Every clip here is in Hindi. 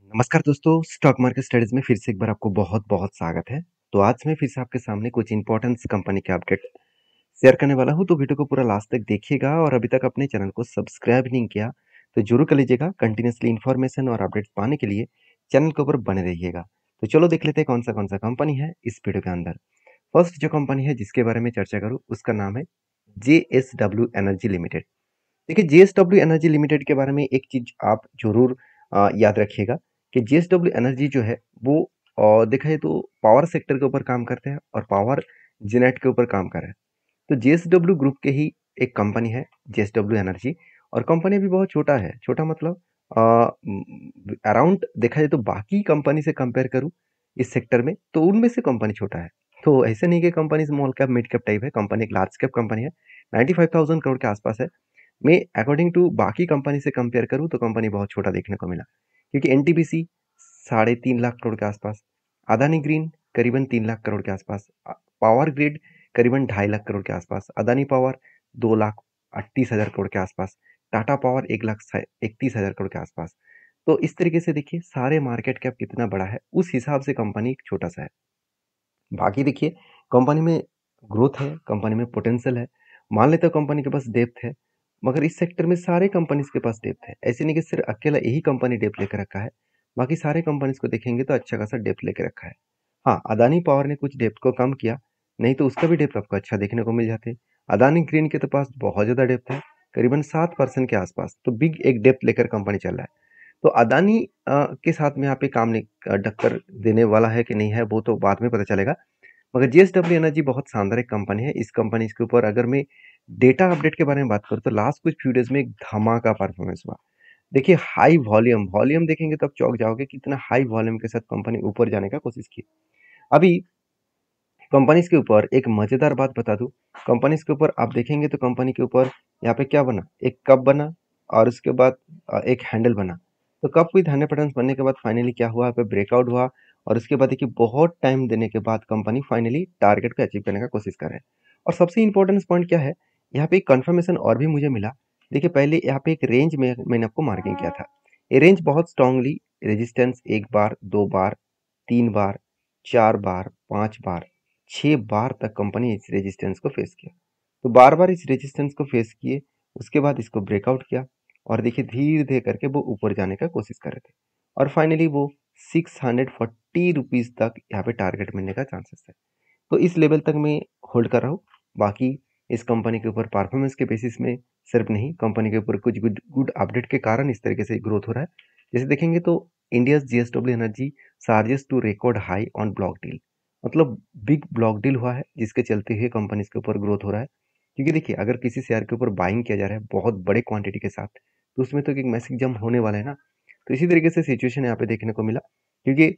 नमस्कार दोस्तों, स्टॉक मार्केट स्टडीज में फिर से एक बार आपको बहुत-बहुत स्वागत है। तो आज मैं फिर से आपके सामने कुछ इंपॉर्टेंट कंपनी के अपडेट शेयर करने वाला हूँ, तो वीडियो को पूरा लास्ट तक देखिएगा और अभी तक अपने चैनल को सब्सक्राइब नहीं किया, तो ज़रूर कर लीजिएगा। कंटिन्यूअसली इन्फॉर्मेशन और अपडेट्स पाने के लिए चैनल के ऊपर बने रहिएगा। तो चलो देख लेते हैं कौन-सा कंपनी है इस वीडियो के अंदर। फर्स्ट जो कंपनी है जिसके बारे में चर्चा करूँ, उसका नाम है जेएसडब्ल्यू एनर्जी लिमिटेड। देखिए जेएसडब्ल्यू एनर्जी लिमिटेड के बारे में एक चीज आप जरूर याद रखिएगा कि जेएसडब्ल्यू एनर्जी जो है वो देखा जाए तो पावर सेक्टर के ऊपर काम करते हैं और पावर जेनेट के ऊपर काम कर रहे हैं। तो जेएसडब्ल्यू ग्रुप के ही एक कंपनी है जेएसडब्ल्यू एनर्जी। और कंपनी भी बहुत छोटा है, छोटा मतलब अराउंड देखा जाए तो बाकी कंपनी से कंपेयर करूं इस सेक्टर में तो उनमें से कंपनी छोटा है। तो ऐसे नहीं कि company small cap mid cap type है, कंपनी एक लार्ज कैप कंपनी है, 95,000 करोड़ के आसपास है। मैं अकॉर्डिंग टू बाकी कंपनी से कंपेयर करूं तो कंपनी बहुत छोटा देखने को मिला, क्योंकि एनटीपीसी 3.5 लाख करोड़ के आसपास, अदानी ग्रीन करीबन 3 लाख करोड़ के आसपास, पावर ग्रिड करीबन 2.5 लाख करोड़ के आसपास, अदानी पावर 2,38,000 करोड़ के आसपास, टाटा पावर 1,31,000 करोड़ के आसपास। तो इस तरीके से देखिए सारे मार्केट कैप कितना बड़ा है, उस हिसाब से कंपनी छोटा सा है। बाकी देखिए कंपनी में ग्रोथ है, कंपनी में पोटेंशियल है, मान लेते हो कंपनी के पास डेप्थ है, मगर इस सेक्टर में सारे कंपनीज के पास डेप्थ है। ऐसे नहीं कि सिर्फ अकेला यही कंपनी डेप्थ लेकर रखा है, बाकी सारे कंपनीज को देखेंगे तो अच्छा खासा डेप्थ लेकर रखा है। हाँ, अदानी पावर ने कुछ डेप्थ को कम किया, नहीं तो उसका भी डेप्थ आपको अच्छा देखने को मिल जाते। अदानी ग्रीन के तो पास बहुत ज़्यादा डेप्थ है, करीबन 7% के आसपास, तो बिग एक डेप्थ लेकर कंपनी चल रहा है। तो अदानी के साथ में यहाँ पे काम नहीं टक्कर देने वाला है कि नहीं है, वो तो बाद में पता चलेगा। मगर जेएसडब्ल्यू एनर्जी बहुत शानदार एक कंपनी है। इस कंपनी के ऊपर अगर मैं डेटा अपडेट के बारे में बात करूँ तो लास्ट कुछ फ्यू डेज में एक धमाका परफॉर्मेंस हुआ। देखिए हाई वॉल्यूम वॉल्यूम देखेंगे तो आप चौंक जाओगे कि इतना हाई वॉल्यूम के साथ कंपनी ऊपर जाने का कोशिश की। अभी कंपनीज के ऊपर एक मजेदार बात बता दूं, कंपनीज के ऊपर आप देखेंगे तो कंपनी के ऊपर यहाँ पे क्या बना, एक कप बना और उसके बाद एक हैंडल बना। तो कप विद 100% बनने के बाद फाइनली क्या हुआ, यहाँ पे ब्रेकआउट हुआ और उसके बाद देखिए बहुत टाइम देने के बाद कंपनी फाइनली टारगेट को अचीव करने का कोशिश कर रहे हैं। और सबसे इंपॉर्टेंट पॉइंट क्या है, यहाँ पे एक कंफर्मेशन और भी मुझे मिला। देखिए पहले यहाँ पे एक रेंज में मैंने आपको मार्किंग किया था, ये रेंज बहुत स्ट्रांगली रेजिस्टेंस 1 बार 2 बार 3 बार 4 बार 5 बार 6 बार तक कंपनी इस रेजिस्टेंस को फेस किया। तो बार बार इस रेजिस्टेंस को फेस किए, उसके बाद इसको ब्रेकआउट किया और देखिए धीरे धीरे करके वो ऊपर जाने का कोशिश कर रहे थे और फाइनली वो 640 रुपीज तक यहाँ पे टारगेट मिलने का चांसेस है। तो इस लेवल तक मैं होल्ड कर रहा हूँ। बाकी इस कंपनी के ऊपर परफॉर्मेंस के बेसिस में सिर्फ नहीं, कंपनी के ऊपर कुछ गुड गुड अपडेट के कारण इस तरीके से ग्रोथ हो रहा है। जैसे देखेंगे तो India JSW energy charges to record high on block deal, मतलब बिग ब्लॉक डील हुआ है जिसके चलते हुए कंपनी के ऊपर ग्रोथ हो रहा है। क्योंकि देखिए अगर किसी शेयर के ऊपर बाइंग किया जा रहा है बहुत बड़े क्वांटिटी के साथ, तो उसमें तो एक मैसिव जंप होने वाला है ना। तो इसी तरीके से सिचुएशन यहाँ पे देखने को मिला, क्योंकि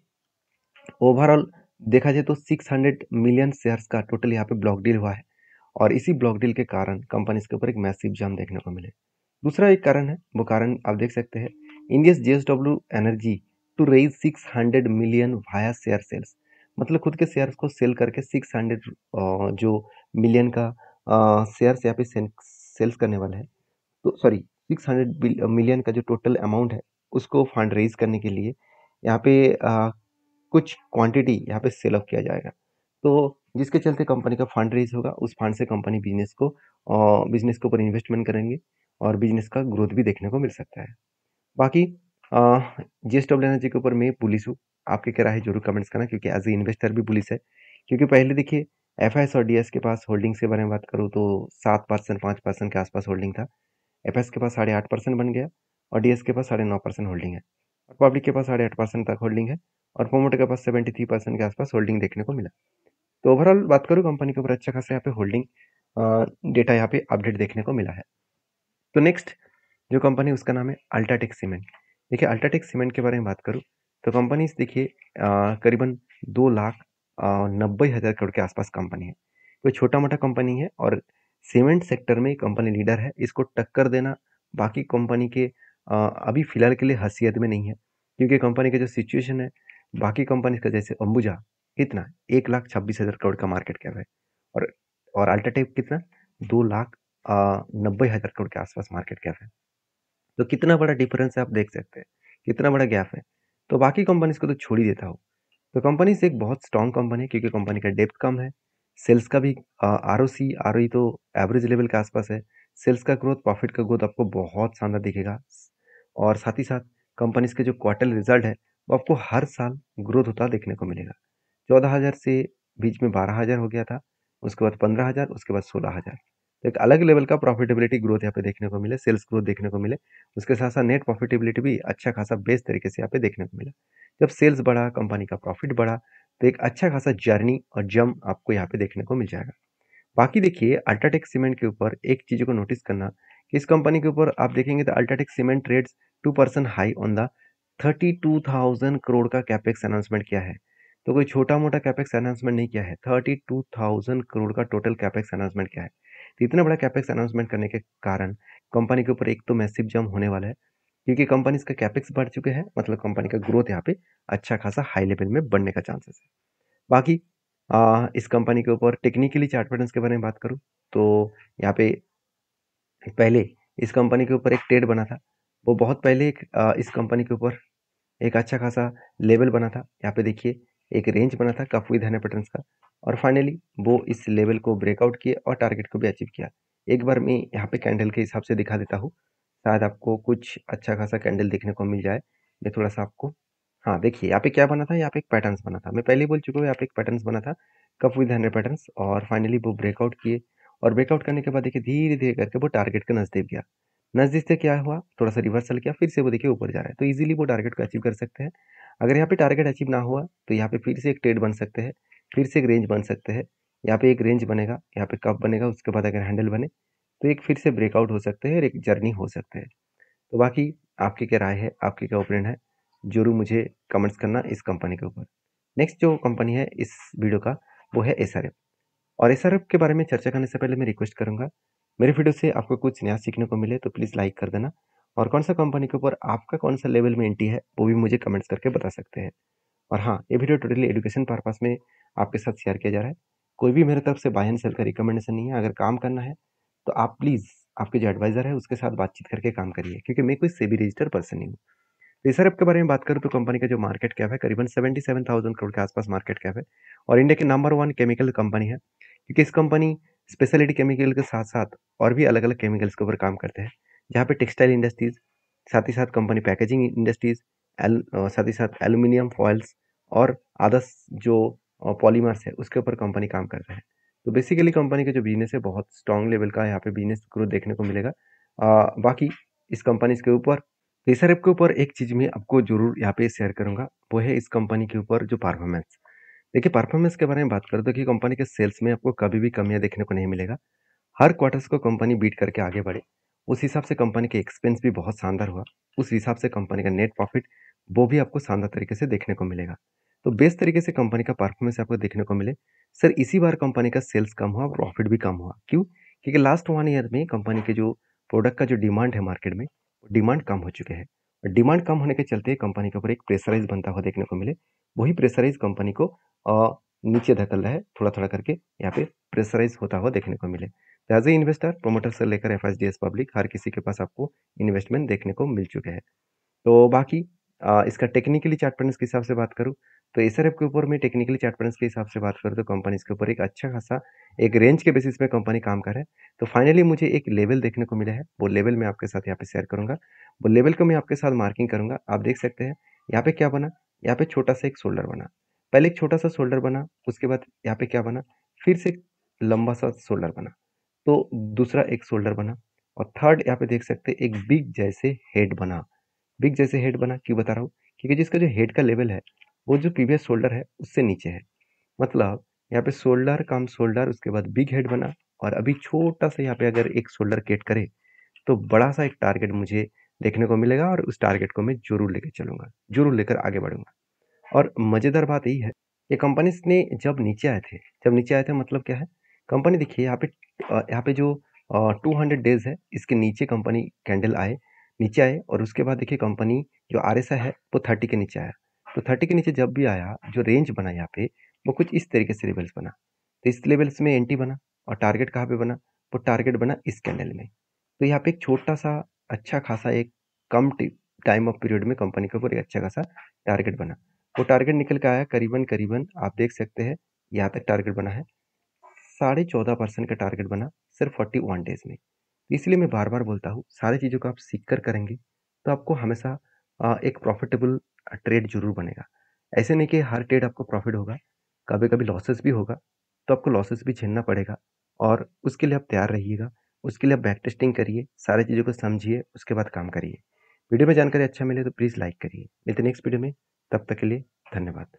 ओवरऑल देखा जाए तो 600 मिलियन शेयर्स का टोटल यहाँ पे ब्लॉक डील हुआ है और इसी ब्लॉक डील के कारण कंपनीज के ऊपर एक मैसिव जंप देखने को मिले। दूसरा एक कारण है, वो कारण आप देख सकते हैं, India's JSW energy to raise 600 million via share sales, मतलब खुद के शेयर्स को सेल करके 600 जो मिलियन का शेयर्स यहाँ पे सेल्स करने वाला है। तो सॉरी 600 मिलियन का जो टोटल अमाउंट है उसको फंड रेज करने के लिए यहाँ पे कुछ क्वांटिटी यहाँ पे सेल ऑफ किया जाएगा। तो जिसके चलते कंपनी का फंड रेज होगा, उस फंड से कंपनी बिजनेस के ऊपर इन्वेस्टमेंट करेंगे और बिजनेस का ग्रोथ भी देखने को मिल सकता है। बाकी जेएसडब्ल्यू एनर्जी के ऊपर मैं पुलिस हूँ, आपकी क्या राय है जरूर कमेंट्स करना, क्योंकि एज ए इन्वेस्टर भी पुलिस है। क्योंकि पहले देखिए एफएस और डीएस के पास होल्डिंग्स के बारे में बात करूँ तो 7% 5% के आसपास होल्डिंग था। एफएस के पास 8.5% बन गया और डीएस के पास 9.5% होल्डिंग है और पब्लिक के पास 8.5% तक होल्डिंग है और प्रोमोटर के पास 73% के आसपास होल्डिंग देखने को मिला। तो ओवरऑल बात करूँ कंपनी के ऊपर अच्छा खासा यहाँ पे होल्डिंग डेटा यहाँ पे अपडेट देखने को मिला है। तो नेक्स्ट जो कंपनी उसका नाम है अल्ट्राटेक सीमेंट। देखिए अल्ट्राटेक सीमेंट के बारे में बात करूँ तो कंपनी देखिए करीबन 2,90,000 करोड़ के आसपास कंपनी है। कोई छोटा मोटा कंपनी है और सीमेंट सेक्टर में कंपनी लीडर है। इसको टक्कर देना बाकी कंपनी के अभी फिलहाल के लिए हैसियत में नहीं है, क्योंकि कंपनी का जो सिचुएशन है बाकी कंपनी का, जैसे अंबुजा कितना 1,26,000 करोड़ का मार्केट कैप है और अल्ट्राटेक कितना 2,90,000 करोड़ के आसपास मार्केट कैप है। तो कितना बड़ा डिफरेंस है आप देख सकते हैं, कितना बड़ा गैप है। तो बाकी कंपनीज को तो छोड़ ही देता हूँ। तो कंपनी से एक बहुत स्ट्रॉन्ग कंपनी है क्योंकि कंपनी का डेप्थ कम है, सेल्स का भी आरओसी आरओई तो एवरेज लेवल के आसपास है, सेल्स का ग्रोथ प्रॉफिट का ग्रोथ आपको बहुत शानदार दिखेगा और साथ ही साथ कंपनीज के जो क्वार्टर रिजल्ट है वो आपको हर साल ग्रोथ होता देखने को मिलेगा। 14,000 से बीच में 12,000 हो गया था, उसके बाद 15,000, उसके बाद 16,000। तो एक अलग लेवल का प्रॉफिटेबिलिटी ग्रोथ यहाँ पे देखने को मिले, सेल्स ग्रोथ देखने को मिले, उसके साथ साथ नेट प्रॉफिटेबिलिटी भी अच्छा खासा बेस्ट तरीके से यहाँ पे देखने को मिला। जब सेल्स बढ़ा, कंपनी का प्रॉफिट बढ़ा, तो एक अच्छा खासा जर्नी और जंप आपको यहाँ पे देखने को मिल जाएगा। बाकी देखिए अल्ट्राटेक सीमेंट के ऊपर एक चीज़ को नोटिस करना कि इस कंपनी के ऊपर आप देखेंगे तो UltraTech cement trades 2% high on the 32,000 crore का कैपेक्स अनाउंसमेंट किया है। तो कोई छोटा मोटा कैपेक्स अनाउंसमेंट नहीं किया है, 32,000 करोड़ का टोटल कैपेक्स अनाउंसमेंट किया है। तो इतना बड़ा कैपेक्स अनाउंसमेंट करने के कारण कंपनी के ऊपर एक तो मैसिव जंप होने वाला है क्योंकि कंपनी का कैपेक्स बढ़ चुके हैं, मतलब कंपनी का ग्रोथ यहाँ पे अच्छा खासा हाई लेवल में बढ़ने का चांसेस है। बाकी इस कंपनी के ऊपर टेक्निकली चार्ट पैटर्न्स के बारे में बात करूँ तो यहाँ पे पहले इस कंपनी के ऊपर एक ट्रेड बना था। वो बहुत पहले इस कंपनी के ऊपर एक अच्छा खासा लेवल बना था। यहाँ पे देखिए एक रेंज बना था कफ विद हैंड पैटर्न्स का और फाइनली वो इस लेवल को ब्रेकआउट किए और टारगेट को भी अचीव किया। एक बार मैं यहाँ पे कैंडल के हिसाब से दिखा देता हूँ, शायद आपको कुछ अच्छा खासा कैंडल देखने को मिल जाए। मैं थोड़ा सा आपको हाँ देखिए यहाँ पे क्या बना था, यहाँ पे एक पैटर्न्स बना था। मैं पहले ही बोल चुका हूँ यहाँ पे एक पैटर्न्स बना था कप विद 100 पैटर्न्स और फाइनली वो ब्रेकआउट किए और ब्रेकआउट करने के बाद देखिए धीरे धीरे करके वो टारगेट के नजदीक गया। नजदीक से क्या हुआ, थोड़ा सा रिवर्सल किया, फिर से वो देखिए ऊपर जा रहा है। तो इजीली वो टारगेट को अचीव कर सकते हैं। अगर यहाँ पे टारगेट अचीव ना हुआ तो यहाँ पे फिर से एक ट्रेड बन सकते हैं, फिर से एक रेंज बन सकते हैं। यहाँ पे एक रेंज बनेगा, यहाँ पे कप बनेगा, उसके बाद अगर हैंडल बने तो एक फिर से ब्रेकआउट हो सकते हैं और एक जर्नी हो सकते हैं। तो बाकी आपकी क्या राय है, आपकी क्या ओपिनियन है, जरूर मुझे कमेंट्स करना इस कंपनी के ऊपर। नेक्स्ट जो कंपनी है इस वीडियो का वो है एसआरएफ। और एसआरएफ के बारे में चर्चा करने से पहले मैं रिक्वेस्ट करूंगा, मेरे वीडियो से आपको कुछ नया सीखने को मिले तो प्लीज़ लाइक कर देना और कौन सा कंपनी के ऊपर आपका कौन सा लेवल में एंट्री है वो भी मुझे कमेंट्स करके बता सकते हैं। और हाँ, ये वीडियो टोटली एजुकेशन पर्पस में आपके साथ शेयर किया जा रहा है। कोई भी मेरे तरफ से बाय एंड सेल का रिकमेंडेशन नहीं है। अगर काम करना है तो आप प्लीज़ आपके जो एडवाइज़र है उसके साथ बातचीत करके काम करिए क्योंकि मैं कोई सेबी रजिस्टर्ड पर्सन नहीं हूँ। रिसर्व के बारे में बात करूँ तो कंपनी का जो मार्केट कैप है करीबन 77,000 करोड़ के आसपास मार्केट कैप है और इंडिया की नंबर 1 केमिकल कंपनी है क्योंकि इस कंपनी स्पेशलिटी केमिकल के साथ साथ और भी अलग अलग केमिकल्स के ऊपर काम करते हैं, जहाँ पे टेक्सटाइल इंडस्ट्रीज, साथ ही साथ कंपनी पैकेजिंग इंडस्ट्रीज, साथ ही साथ एल्यूमिनियम फॉइल्स और अदर्स जो पॉलीमर्स है उसके ऊपर कंपनी काम कर रहे हैं। तो बेसिकली कंपनी का जो बिजनेस है बहुत स्ट्रॉन्ग लेवल का यहाँ पे बिजनेस ग्रोथ देखने को मिलेगा। बाकी इस कंपनी के ऊपर एसआरएफ के ऊपर एक चीज़ मैं आपको ज़रूर यहाँ पे शेयर करूँगा, वो है इस कंपनी के ऊपर जो परफॉर्मेंस। देखिए परफॉर्मेंस के बारे में बात करें तो कि कंपनी के सेल्स में आपको कभी भी कमियाँ देखने को नहीं मिलेगा। हर क्वार्टर्स को कंपनी बीट करके आगे बढ़े, उस हिसाब से कंपनी के एक्सपेंस भी बहुत शानदार हुआ, उस हिसाब से कंपनी का नेट प्रॉफिट वो भी आपको शानदार तरीके से देखने को मिलेगा। तो बेस्ट तरीके से कंपनी का परफॉर्मेंस आपको देखने को मिले। सर इसी बार कंपनी का सेल्स कम हुआ, प्रॉफिट भी कम हुआ। क्यों? क्योंकि लास्ट 1 ईयर में कंपनी के जो प्रोडक्ट का जो डिमांड है मार्केट में, डिमांड कम हो चुके हैं। और डिमांड कम होने के चलते कंपनी के ऊपर एक प्रेशराइज़ बनता हुआ देखने को मिले। वही प्रेशराइज़ कंपनी को नीचे धकेल रहा है, थोड़ा-थोड़ा करके यहाँ पे प्रेशराइज़ होता हुआ देखने को मिले। एज ए इन्वेस्टर प्रोमोटर से लेकर एफएसडीएस पब्लिक हर किसी के पास आपको इन्वेस्टमेंट देखने को मिल चुके हैं। तो बाकी इसका टेक्निकली चार्ट पैटर्न्स के हिसाब से बात करूँ तो एसआरएफ के ऊपर मैं टेक्निकली चार्ट पैटर्न्स के हिसाब से बात करूँ तो कंपनी इसके ऊपर एक अच्छा खासा एक रेंज के बेसिस पे कंपनी काम कर रहा है। तो फाइनली मुझे एक लेवल देखने को मिला है, वो लेवल मैं आपके साथ यहाँ पे शेयर करूंगा। वो लेवल को मैं आपके साथ मार्किंग करूंगा। आप देख सकते हैं यहाँ पे क्या बना, यहाँ पे छोटा सा एक शोल्डर बना, पहले एक छोटा सा शोल्डर बना, उसके बाद यहाँ पे क्या बना, फिर से एक लंबा सा शोल्डर बना, तो दूसरा एक शोल्डर बना और थर्ड यहाँ पे देख सकते हैं एक बिग जैसे हेड बना। बिग जैसे हेड बना क्यों बता रहा हूँ, क्योंकि जिसका जो हेड का लेवल है वो जो प्रीवियस शोल्डर है उससे नीचे है। मतलब यहाँ पे शोल्डर कम शोल्डर, उसके बाद बिग हेड बना और अभी छोटा सा यहाँ पे अगर एक शोल्डर कट करे तो बड़ा सा एक टारगेट मुझे देखने को मिलेगा और उस टारगेट को मैं जरूर लेकर चलूंगा, जरूर लेकर आगे बढ़ूंगा। और मज़ेदार बात यही है, ये कंपनीज़ ने जब नीचे आए थे मतलब क्या है, कंपनी देखिए यहाँ पे जो 200 डेज़ है, इसके नीचे कंपनी कैंडल नीचे आए और उसके बाद देखिए कंपनी जो आरएसआई है, वो 30 के नीचे आया। तो 30 के नीचे जब भी आया, जो रेंज बना यहाँ पे, वो कुछ इस तरीके से लेवल्स बना। तो इस लेवल्स में एंट्री बना और टारगेट कहाँ पे बना? वो टारगेट बना इस कैंडल में। तो यहाँ पे एक छोटा-सा अच्छा खासा एक कम टाइम ऑफ पीरियड में कंपनी का ऊपर एक अच्छा खासा टारगेट बना। वो टारगेट निकल के आया करीबन आप देख सकते हैं, यहाँ तक टारगेट बना है। 14.5% का टारगेट बना सिर्फ 41 डेज में। इसलिए मैं बार-बार बोलता हूँ, सारी चीज़ों को आप सीख कर करेंगे, तो आपको हमेशा एक प्रॉफ़िटेबल ट्रेड ज़रूर बनेगा। ऐसे नहीं कि हर ट्रेड आपको प्रॉफ़िट होगा, कभी-कभी लॉसेस भी होगा, तो आपको लॉसेस भी झेलना पड़ेगा और उसके लिए आप तैयार रहिएगा। उसके लिए आप बैक टेस्टिंग करिए, सारी चीज़ों को समझिए, उसके बाद काम करिए। वीडियो में जानकारी अच्छा मिले तो प्लीज़ लाइक करिए। मिलते हैं नेक्स्ट वीडियो में, तब तक के लिए धन्यवाद।